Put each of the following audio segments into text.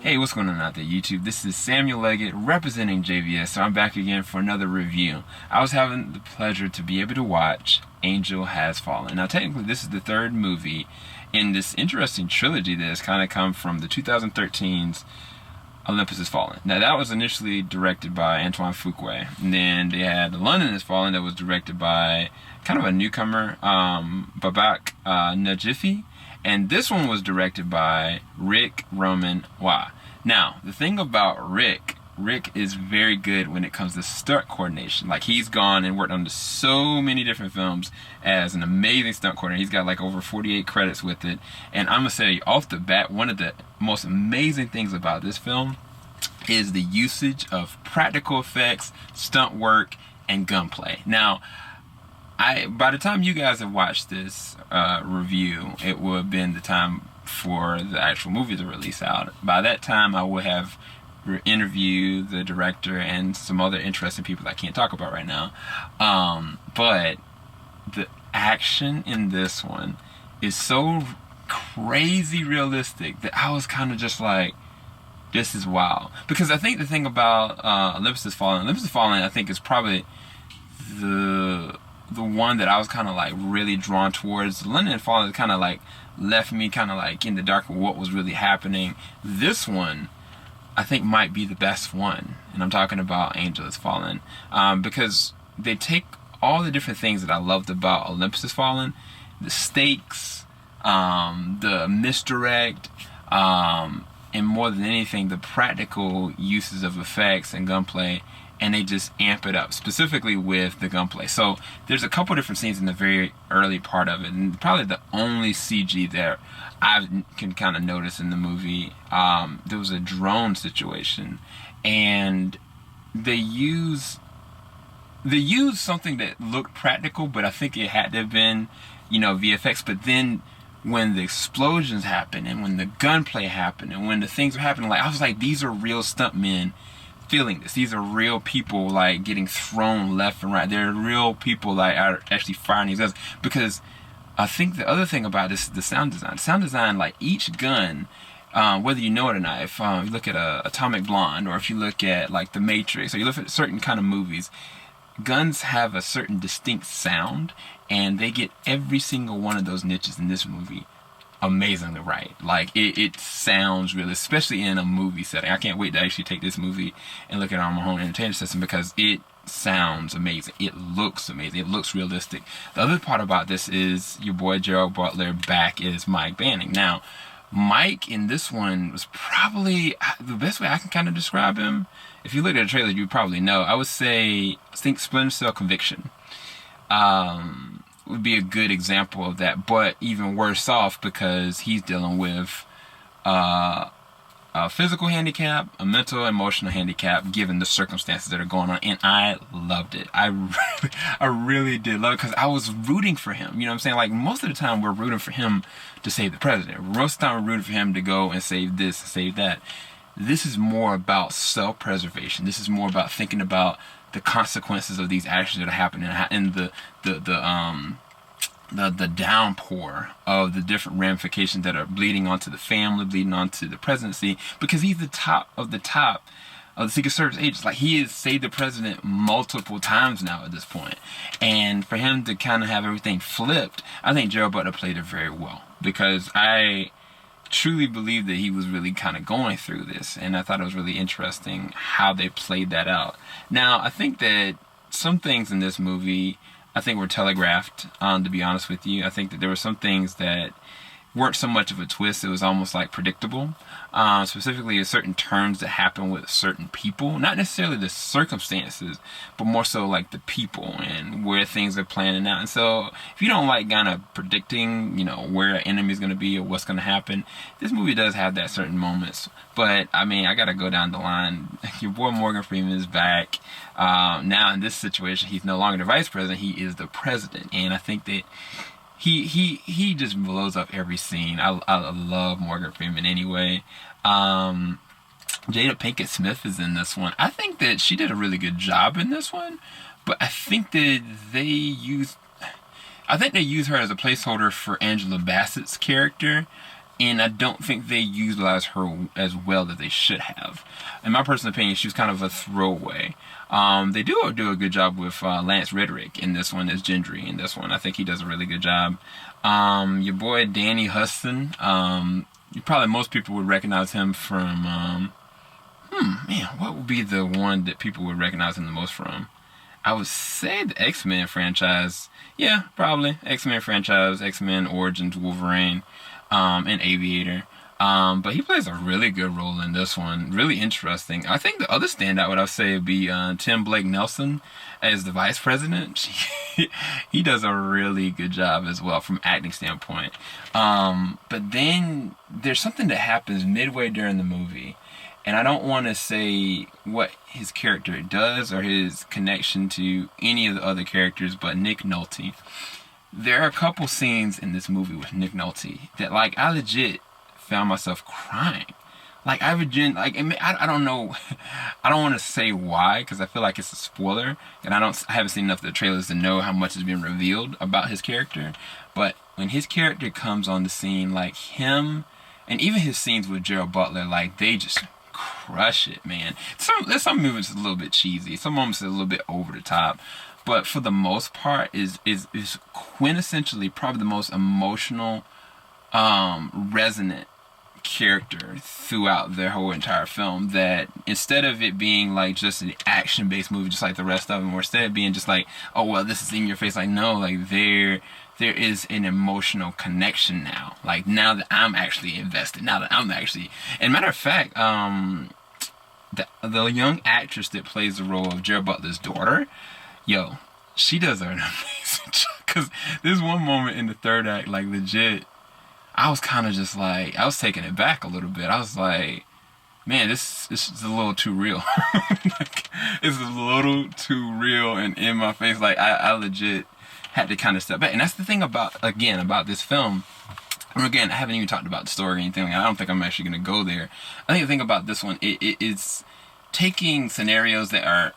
Hey, what's going on out there, YouTube? This is Samuel Leggett representing JVS, so I'm back again for another review. I was having the pleasure to be able to watch Angel Has Fallen. Now, technically, this is the third movie in this interesting trilogy that has kind of come from the 2013's Olympus Has Fallen. Now, that was initially directed by Antoine Fuqua, and then they had London Has Fallen that was directed by kind of a newcomer, Babak Najifi. And this one was directed by Rick Roman Waugh. Now, the thing about Rick is very good when it comes to stunt coordination. Like, he's gone and worked on so many different films as an amazing stunt coordinator. He's got like over 48 credits with it. And I'm going to say off the bat, one of the most amazing things about this film is the usage of practical effects, stunt work, and gunplay. Now, by the time you guys have watched this review, it will have been the time for the actual movie to release out. By that time, I will have interviewed the director and some other interesting people that I can't talk about right now. But the action in this one is so crazy realistic that I was kind of just like, this is wow. Because I think the thing about Olympus Has Fallen, I think is probably the one that I was kind of like really drawn towards. London Has Fallen kind of like left me kind of like in the dark of what was really happening. This one, I think, might be the best one, and I'm talking about Angel Has Fallen, because they take all the different things that I loved about Olympus Has Fallen, the stakes, the misdirect, and more than anything, the practical uses of effects and gunplay, and they just amp it up, specifically with the gunplay. So there's a couple different scenes in the very early part of it, and probably the only CG that I can kind of notice in the movie. There was a drone situation, and they used something that looked practical, but I think it had to have been, VFX. But then when the explosions happened, and when the gunplay happened, and when the things were happening, like, I was like, these are real stuntmen feeling this. These are real people like getting thrown left and right. They're real people like are actually firing these guns. Because I think the other thing about this is the sound design. Sound design, like each gun, whether you know it or not, if you look at Atomic Blonde, or if you look at like The Matrix, or you look at certain kind of movies, guns have a certain distinct sound, and they get every single one of those niches in this movie amazingly right. Like, it sounds really, especially in a movie setting. I can't wait to actually take this movie and look at it on my home entertainment system, because it sounds amazing. It looks amazing. It looks realistic. The other part about this is your boy Gerald Butler back is Mike Banning. Now, Mike in this one was probably the best way I can kind of describe him. If you look at the trailer, you probably know. I think Splinter Cell Conviction would be a good example of that, but even worse off, because he's dealing with a physical handicap, a mental, emotional handicap, given the circumstances that are going on. And I loved it. I really did love it, because I was rooting for him. You know what I'm saying? Like, most of the time we're rooting for him to save the president. Most of the time we're rooting for him to go and save this and save that. This is more about self-preservation. This is more about thinking about the consequences of these actions that are happening, and the downpour of the different ramifications that are bleeding onto the family, bleeding onto the presidency, because he's the top of the Secret Service agents. Like, he has saved the president multiple times now at this point. And for him to kind of have everything flipped, I think Gerald Butler played it very well, because I truly believe that he was really kind of going through this, and I thought it was really interesting how they played that out. Now, I think that some things in this movie, I think, were telegraphed, to be honest with you. I think that there were some things that weren't so much of a twist. It was almost like predictable, specifically certain terms that happen with certain people, not necessarily the circumstances, but more so like the people and where things are planning out. And so if you don't like kind of predicting, where an enemy is going to be or what's going to happen, this movie does have that certain moments. But I mean, I got to go down the line. Your boy Morgan Freeman is back. Now in this situation, he's no longer the vice president, he is the president. And I think that he just blows up every scene. I love Morgan Freeman anyway. Jada Pinkett Smith is in this one. I think that she did a really good job in this one, but I think that they used her as a placeholder for Angela Bassett's character, and I don't think they utilized her as well as they should have. In my personal opinion, she was kind of a throwaway. They do a good job with Lance Reddick in this one as Gendry in this one. I think he does a really good job. Your boy Danny Huston, probably most people would recognize him from, man, what would be the one that people would recognize him the most from? I would say the X-Men franchise. Yeah, probably. X-Men franchise, X-Men Origins Wolverine, and Aviator. But he plays a really good role in this one. Really interesting. I think the other standout, what I would say, would be Tim Blake Nelson as the Vice President. He does a really good job as well from acting standpoint. But then there's something that happens midway during the movie. And I don't want to say what his character does or his connection to any of the other characters but Nick Nolte. There are a couple scenes in this movie with Nick Nolte that, like, I legit found myself crying. Like, I don't know, I don't want to say why, because I feel like it's a spoiler, and I haven't seen enough of the trailers to know how much has been revealed about his character. But when his character comes on the scene, like him, and even his scenes with Gerald Butler, like, they just crush it, man. Some movies a little bit cheesy, some moments are a little bit over the top, but for the most part is quintessentially probably the most emotional, resonant character throughout their whole entire film. That instead of it being like just an action-based movie just like the rest of them, or instead of being just like, oh well, this is in your face, like, no, like there is an emotional connection now. Like, now that I'm actually invested, now that I'm actually, and matter of fact, the young actress that plays the role of Gerald Butler's daughter, yo, she does an amazing job. Because there's one moment in the third act, like, legit, I was kind of just like, I was taking it back a little bit. I was like, man, this is a little too real. Like, it's a little too real and in my face. Like, I legit had to kind of step back. And that's the thing about this film. And again, I haven't even talked about the story or anything. I don't think I'm actually going to go there. I think the thing about this one, it's taking scenarios that are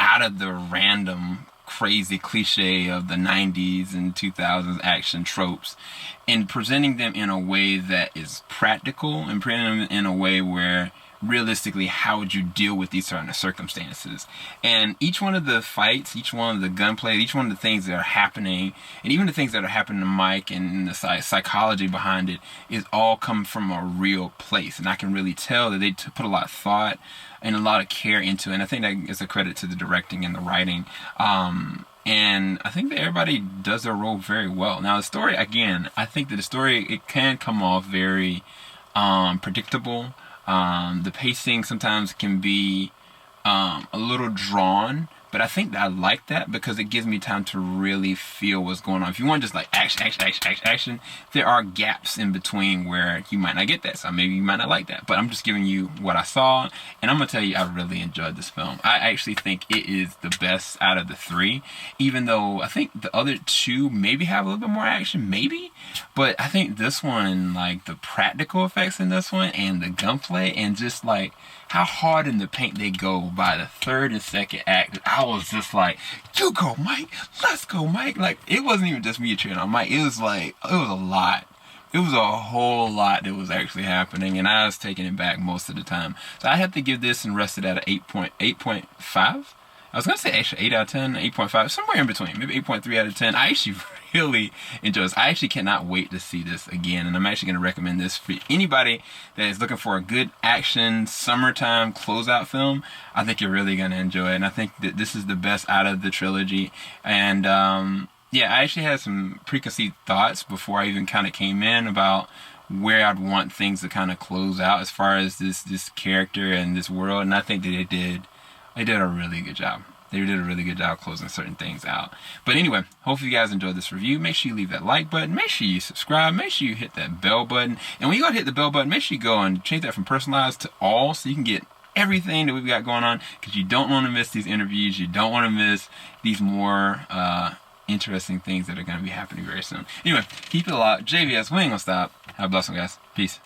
out of the random, crazy cliche of the 90s and 2000s action tropes and presenting them in a way that is practical and presenting them in a way where realistically, how would you deal with these certain circumstances? And each one of the fights, each one of the gunplay, each one of the things that are happening, and even the things that are happening to Mike and the psychology behind it, is all come from a real place. And I can really tell that they put a lot of thought and a lot of care into it. And I think that is a credit to the directing and the writing. And I think that everybody does their role very well. Now, the story, again, I think that the story, it can come off very predictable. The pacing sometimes can be a little drawn, but I think that I like that because it gives me time to really feel what's going on. If you want just like action, there are gaps in between where you might not get that, so maybe you might not like that. But I'm just giving you what I saw, and I'm gonna tell you I really enjoyed this film. I actually think it is the best out of the three, even though I think the other two maybe have a little bit more action, maybe. But I think this one, like the practical effects in this one and the gunplay and just like how hard in the paint they go by the third and second act, I was just like, you go, Mike, let's go, Mike. Like, it wasn't even just me cheering on Mike. It was like, it was a lot. It was a whole lot that was actually happening, and I was taking it back most of the time. So I had to give this and rest it at an 8.5. I was going to say actually 8 out of 10, 8.5, somewhere in between, maybe 8.3 out of 10. I actually really enjoy this. I actually cannot wait to see this again, and I'm actually going to recommend this for anybody that is looking for a good action summertime closeout film. I think you're really going to enjoy it, and I think that this is the best out of the trilogy. And yeah, I actually had some preconceived thoughts before I even kind of came in about where I'd want things to kind of close out as far as this character and this world, and I think that they did a really good job. They did a really good job closing certain things out. But anyway, hopefully you guys enjoyed this review. Make sure you leave that like button. Make sure you subscribe. Make sure you hit that bell button. And when you go to hit the bell button, make sure you go and change that from personalized to all so you can get everything that we've got going on, because you don't want to miss these interviews. You don't want to miss these more interesting things that are going to be happening very soon. Anyway, keep it locked. JVS, we ain't gonna stop. Have a blessed one, guys. Peace.